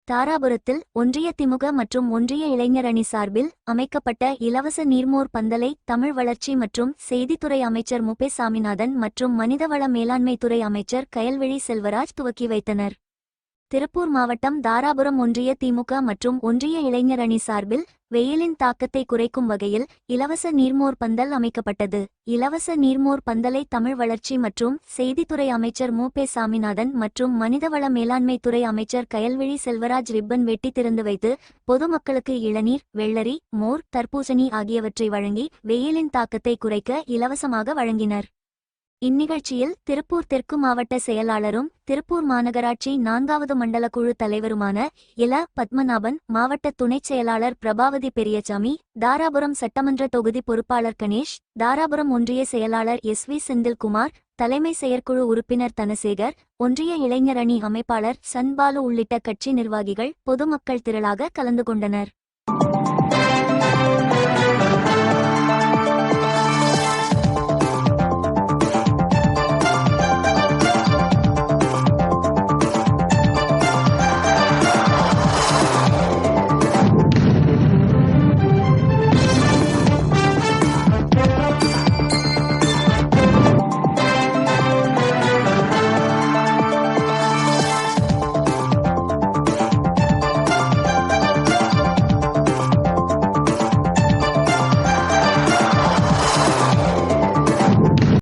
தாராபுரத்தில் ஒன்றிய திமுக மற்றும் ஒன்றிய இளைஞர் அணி சார்பில் அமைக்கப்பட்ட இலவச நீர்மோர் பந்தலை தமிழ் வளர்ச்சி மற்றும் செய்தித்துறை அமைச்சர் மு. சாமிநாதன் மற்றும் மனிதவள மேலாண்மை துறை அமைச்சர் கயல்விழி செல்வராஜ் துவக்கி வைத்தனர். திருப்பூர் மாவட்டம் தாராபுரம் ஒன்றிய திமுக மற்றும் ஒன்றிய இளைஞர் அணி சார்பில் வெயிலின் தாக்கத்தை குறைக்கும் வகையில் இலவச நீர்மோர் பந்தல் அமைக்கப்பட்டது. இலவச நீர்மோர் பந்தலை தமிழ் வளர்ச்சி மற்றும் செய்தித்துறை அமைச்சர் மு. சாமிநாதன் மற்றும் மனிதவள மேலாண்மை துறை அமைச்சர் கயல்விழி செல்வராஜ் ரிப்பன் வெட்டி திறந்து வைத்து பொதுமக்களுக்கு இளநீர், வெள்ளரி, மோர், தர்பூசணி ஆகியவற்றை வழங்கி வெயிலின் தாக்கத்தை குறைக்க இலவசமாக வழங்கினர். இந்நிகழ்ச்சியில் திருப்பூர் தெற்கு மாவட்ட செயலாளரும் திருப்பூர் மாநகராட்சி 4வது மண்டல குழு தலைவருமான இல. பத்மநாபன், மாவட்ட துணைச் செயலாளர் பிரபாவதி பெரியசாமி, தாராபுரம் சட்டமன்ற தொகுதி பொறுப்பாளர் கணேஷ், தாராபுரம் ஒன்றிய செயலாளர் எஸ்.வி. செந்தில்குமார், தலைமை செயற்குழு உறுப்பினர் தனசேகர், ஒன்றிய இளைஞர் அணி அமைப்பாளர் சன்பாலு உள்ளிட்ட கட்சி நிர்வாகிகள், பொதுமக்கள் திரளாக கலந்து கொண்டனர்.